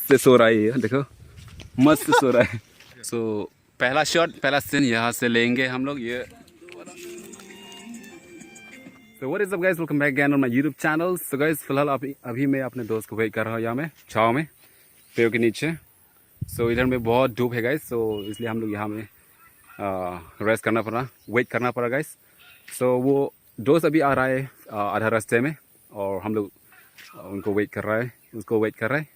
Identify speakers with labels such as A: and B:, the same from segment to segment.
A: से सो रहा है ये, देखो मस्त सो रहा है। सो पहला शॉट, पहला सीन यहाँ से लेंगे हम लोग ये। So what is up guys, welcome back again on my YouTube channel. So guys फिलहाल अभी मैं अपने दोस्त को वेट कर रहा हूँ यहाँ में छाँव में पेड़ के नीचे। So इधर में बहुत धूप है गाइस, so इसलिए हम लोग यहाँ में रेस्ट करना पड़ा, वेट करना पड़ा गाइस। So वो दोस्त अभी आ रहा है आधा रास्ते में और हम लोग उनको वेट कर रहा है, उसको वेट कर रहा है।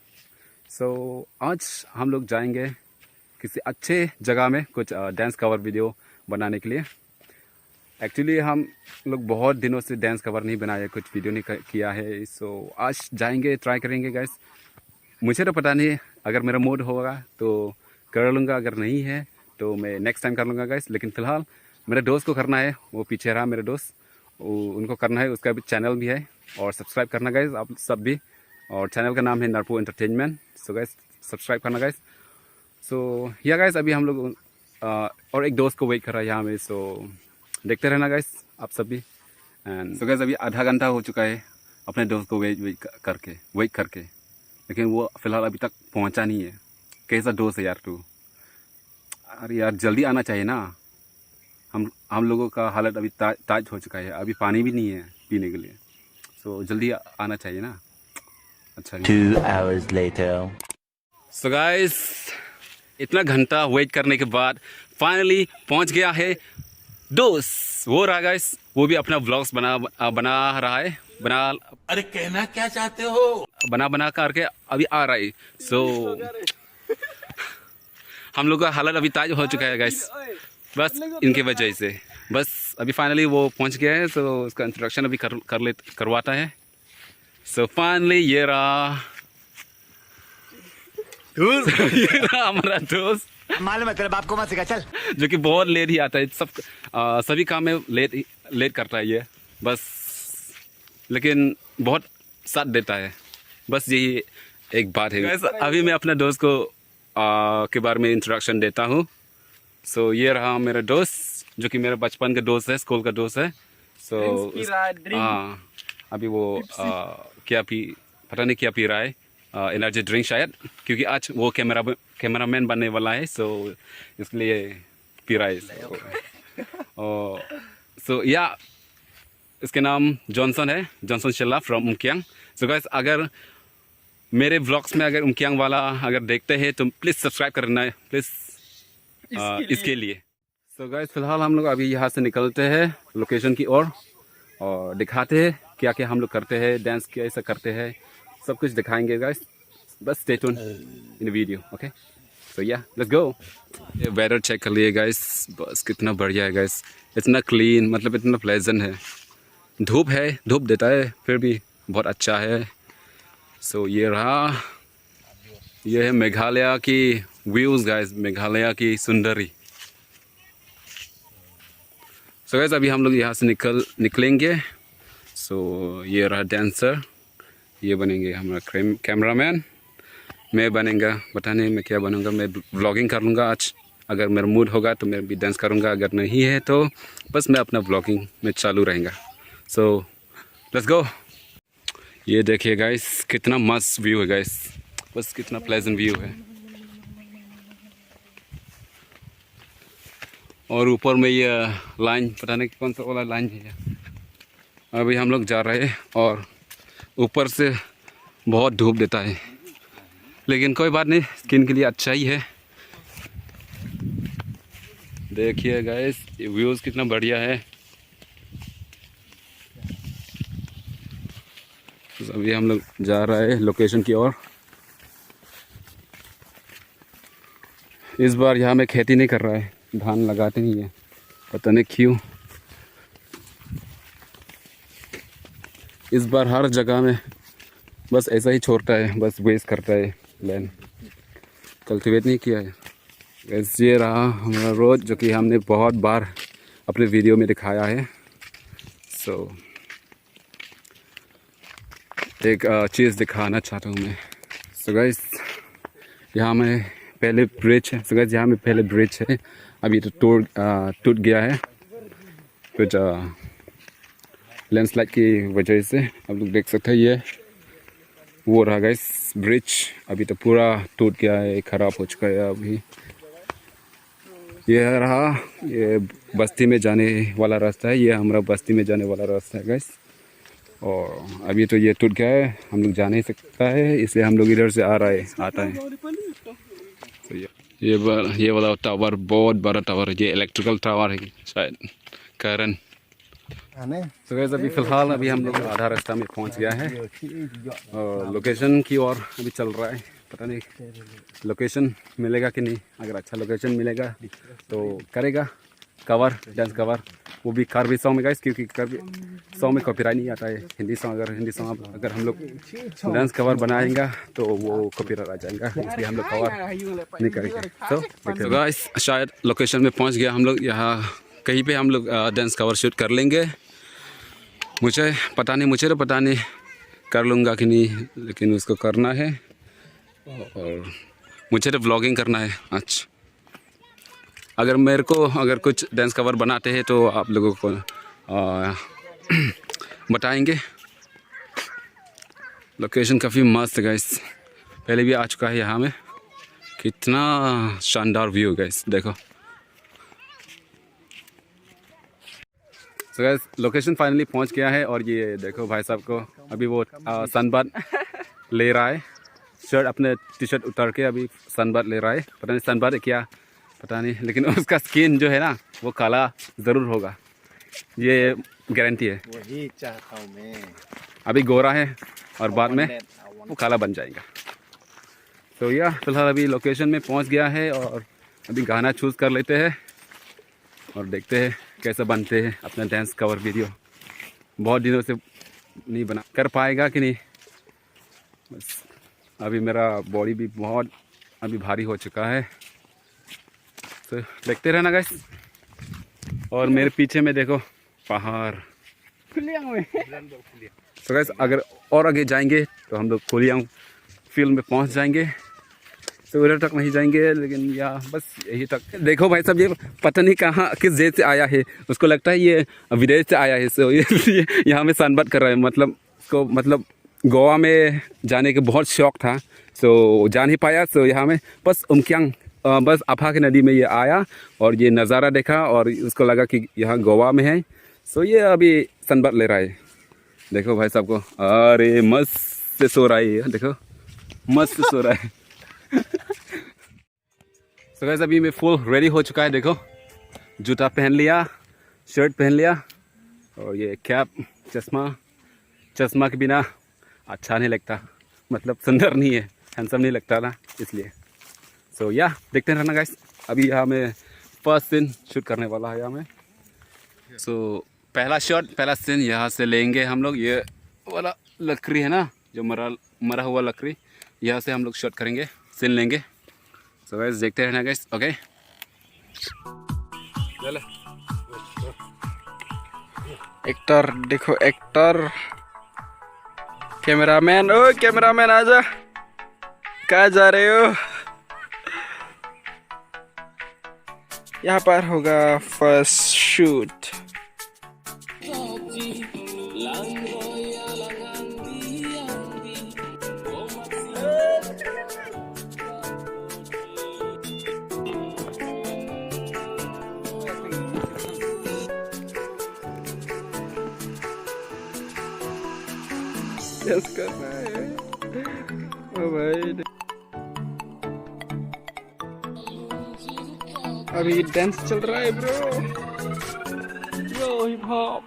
A: So आज हम लोग जाएंगे किसी अच्छे जगह में कुछ डांस कवर वीडियो बनाने के लिए। एक्चुअली हम लोग बहुत दिनों से डांस कवर नहीं बनाया, कुछ वीडियो नहीं किया है। सो आज जाएंगे, ट्राई करेंगे गाइस। मुझे तो पता नहीं, अगर मेरा मूड होगा तो कर लूँगा, अगर नहीं है तो मैं नेक्स्ट टाइम कर लूँगा गाइस। लेकिन फ़िलहाल मेरे दोस्त को करना है, वो पीछे रहा मेरे दोस्त, उनको करना है। उसका भी चैनल भी है और सब्सक्राइब करना गाइस आप सब भी। और चैनल का नाम है नरपू एंटरटेनमेंट। सो गाइस सब्सक्राइब करना गाइस। सो या गाइस अभी हम लोग और एक दोस्त को वेट कर रहा है यहाँ में। सो देखते रहना गाइस आप सब भी। एंड सो गाइस अभी आधा घंटा हो चुका है अपने दोस्त को वेट करके, लेकिन वो फ़िलहाल अभी तक पहुंचा नहीं है। कैसा दोस्त है यार तू, अरे यार जल्दी आना चाहिए ना। हम लोगों का हालत अभी टाइट हो चुका है, अभी पानी भी नहीं है पीने के लिए। सो जल्दी आना चाहिए ना। अच्छा
B: 2 hours later.
A: सो गाइस इतना घंटा वेट करने के बाद फाइनली पहुंच गया है दोस्त। वो रहा गाइस, वो भी अपना व्लॉग्स बना रहा है,
C: अरे कहना क्या चाहते हो,
A: बना करके अभी आ रहा है। सो हम लोग का हालत अभी ताज हो चुका है गाइस, बस इनके वजह से। बस अभी फाइनली वो पहुंच गया है। सो उसका इंट्रोडक्शन अभी करवाता है। सो फाइनली ये रहा ये रहा हमारा दोस्त,
B: मालूम है तेरे बाप को मत सिखा, चल।
A: जो कि बहुत लेट ही आता है, सभी काम में लेट करता है ये बस, लेकिन बहुत साथ देता है। बस यही एक बात है। अभी मैं अपने दोस्त को के बारे में इंट्रोडक्शन देता हूँ। सो ये रहा मेरा दोस्त, जो कि मेरा बचपन का दोस्त है, स्कूल का दोस्त है। सो अभी वो पता नहीं क्या पी रहा है, एनर्जी ड्रिंक शायद, क्योंकि आज वो कैमरामैन बनने वाला है। सो इसलिए पी रहा है। सो या इसके नाम जॉनसन है, जॉनसन शिल्ला फ्रॉम उमकियांग। सो गाइस अगर मेरे व्लॉग्स में अगर उमकियांग वाला अगर देखते हैं तो प्लीज़ सब्सक्राइब करना है प्लीज़ इसके लिए। सो गाइस फिलहाल हम लोग अभी यहाँ से निकलते हैं लोकेशन की ओर और दिखाते हैं क्या क्या हम लोग करते हैं, डांस कैसे करते हैं, सब कुछ दिखाएंगे गाइस। बस stay tune in video, okay. So yeah let's गो। ये वेदर चेक कर लिए गाइस, बस कितना बढ़िया है गाइस, इतना क्लीन, मतलब इतना प्लेजेंट है। धूप है, धूप देता है फिर भी बहुत अच्छा है। सो ये रहा, ये है मेघालय की व्यूज़ गाइस, मेघालय की सुंदरी। सो गाइस अभी हम लोग यहाँ से निकलेंगे। सो ये रहा डांसर, ये बनेंगे हमारा कैमरामैन, मैं बनेगा, पता नहीं मैं क्या बनूंगा। मैं व्लॉगिंग कर लूँगा आज, अगर मेरा मूड होगा तो मैं भी डांस करूँगा, अगर नहीं है तो बस मैं अपना व्लॉगिंग में चालू रहेगा। So let's go. ये देखिए गाइस कितना मस्त व्यू है गाइस, बस कितना प्लेजेंट व्यू है। और ऊपर में ये लाइन, पता नहीं कौन सा वाला लाइन है। अभी हम लोग जा रहे हैं और ऊपर से बहुत धूप देता है, लेकिन कोई बात नहीं, स्किन के लिए अच्छा ही है। देखिए गाइस ये व्यूज़ कितना बढ़िया है। तो अभी हम लोग जा रहे हैं लोकेशन की ओर। इस बार यहाँ में खेती नहीं कर रहा है, धान लगाते नहीं है, पता नहीं क्यों। इस बार हर जगह में बस ऐसा ही छोड़ता है, बस वेस्ट करता है लैंड, कल्टीवेट नहीं किया है। वैसे ये रहा हमारा रोड, जो कि हमने बहुत बार अपने वीडियो में दिखाया है। सो एक चीज़ दिखाना चाहता हूँ मैं। सो गाइस यहाँ में पहले ब्रिज है। सो गाइस यहाँ में पहले ब्रिज है, अभी तो टूट गया है कुछ लैंडस्लाइड की वजह से। आप लोग देख सकते हैं ये वो रहा गाइस ब्रिज, अभी तो पूरा टूट गया है, खराब हो चुका है अभी। ये रहा, ये बस्ती में जाने वाला रास्ता है, ये हमारा बस्ती में जाने वाला रास्ता है गाइस। और अभी तो ये टूट गया है, हम लोग जा नहीं सकता है, इसलिए हम लोग इधर से आता है। तो ये वाला टावर बहुत बड़ा टावर है, ये इलेक्ट्रिकल टावर है शायद करंट। तो गाइस अभी फ़िलहाल अभी हम लोग आधा रास्ता में पहुंच गया है और लोकेशन की ओर अभी चल रहा है। पता नहीं लोकेशन मिलेगा कि नहीं, अगर अच्छा लोकेशन मिलेगा तो करेगा कवर, डांस कवर, वो भी कार्बी सॉन्ग में गाइस, क्योंकि कार्बी सॉन्ग में कॉपीराइट नहीं आता है। हिंदी सॉन्ग अगर हम लोग डांस कवर बनाएंगे तो वो कॉपीराइट आ जाएगा, इसलिए हम लोग कवर नहीं करेंगे। तो गाइस शायद लोकेशन में पहुंच गया हम लोग, यहाँ कहीं पे हम लोग डांस कवर शूट कर लेंगे। मुझे पता नहीं कर लूँगा कि नहीं, लेकिन उसको करना है और मुझे तो व्लॉगिंग करना है आज। अगर कुछ डांस कवर बनाते हैं तो आप लोगों को बताएंगे। लोकेशन काफ़ी मस्त है गाइस, पहले भी आ चुका है यहाँ में, कितना शानदार व्यू गाइस, देखो। तो गाइस लोकेशन फाइनली पहुँच गया है और ये देखो भाई साहब को अभी वो सनबाथ ले रहा है, शर्ट अपने टी शर्ट उतार के अभी सनबाथ ले रहा है। पता नहीं सनबाथ है क्या, पता नहीं, लेकिन उसका स्किन जो है ना वो काला ज़रूर होगा, ये गारंटी है।
D: वही चाहता हूँ मैं।
A: अभी गोरा है और बाद में वो काला बन जाएगा। तो यह फिलहाल अभी लोकेशन में पहुंच गया है और अभी गाना चूज़ कर लेते हैं और देखते हैं कैसे बनते हैं अपना डांस कवर वीडियो। बहुत दिनों से नहीं बना, कर पाएगा कि नहीं, बस अभी मेरा बॉडी भी बहुत अभी भारी हो चुका है। तो देखते रहना गाइस। और मेरे पीछे में देखो पहाड़। तो गाइस अगर और आगे जाएंगे तो हम लोग कोलियांग फील्ड में पहुंच जाएंगे। तो उधर तक नहीं जाएंगे, लेकिन या बस यही तक। देखो भाई साहब, ये पता नहीं कहाँ किस देश से आया है, उसको लगता है ये विदेश से आया है। सो ये यहाँ में सनबाथ कर रहा है, मतलब गोवा में जाने के बहुत शौक था, सो जा नहीं पाया। सो यहाँ में बस उमक्यांग, बस अफा की नदी में ये आया और ये नज़ारा देखा और उसको लगा कि यहाँ गोवा में है। सो ये अभी सनबाथ ले रहा है। देखो भाई साहब को, अरे मस्त से सो रहा है ये, देखो मस्त सो रहा है। तो गाइस अभी मैं फुल रेडी हो चुका है, देखो जूता पहन लिया, शर्ट पहन लिया और ये कैप, चश्मा के बिना अच्छा नहीं लगता, मतलब सुंदर नहीं है, हैंडसम नहीं लगता ना, इसलिए। सो या देखते रहना गाइस। अभी यहाँ में फर्स्ट सीन शूट करने वाला है यहाँ में। सो पहला सीन यहाँ से लेंगे हम लोग। ये वाला लकड़ी है ना, जो मरा हुआ लकड़ी, यहाँ से हम लोग शूट करेंगे, सीन लेंगे। सो गाइस देखते रहना गाइस, ओके।
D: एक्टर देखो, एक्टर, कैमरामैन, ओ कैमरामैन आजा, कहाँ जा रहे हो? यहाँ पर होगा फर्स्ट शूट। यस करना है ओ भाई। अभी डांस चल रहा है bro, hip hop.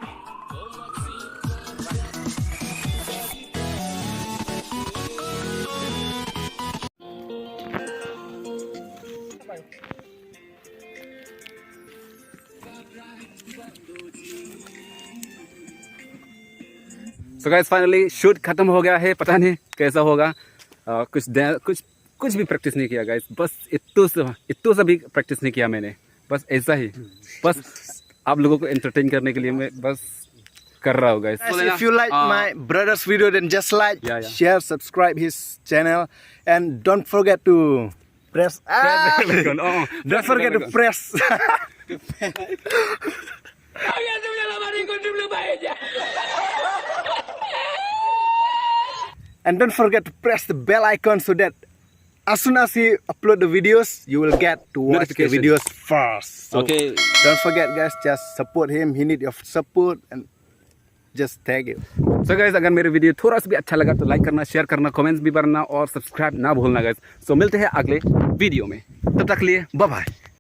A: So guys finally shoot खत्म हो गया है, पता नहीं कैसा होगा। कुछ भी प्रैक्टिस नहीं किया गाइस, बस इतना सा भी प्रैक्टिस नहीं किया मैंने, बस ऐसा ही, बस आप लोगों को एंटरटेन करने के लिए मैं बस कर रहा हूँ guys.
D: If you like my brother's video, then just like, share, subscribe his channel, and don't forget to press. Don't forget to press. and don't forget to press the bell icon so that as soon as he upload the videos, you will get to watch the
A: Notification.
D: videos first. So
A: Okay.
D: don't forget, guys. Just support him. He need your support and just tag him.
A: So guys, अगर मेरे video थोड़ा सा भी अच्छा लगा तो like करना, share करना, कमेंट्स भी करना और सब्सक्राइब ना भूलना guys. So मिलते हैं अगले वीडियो में. तब तक के लिए बाय बाय.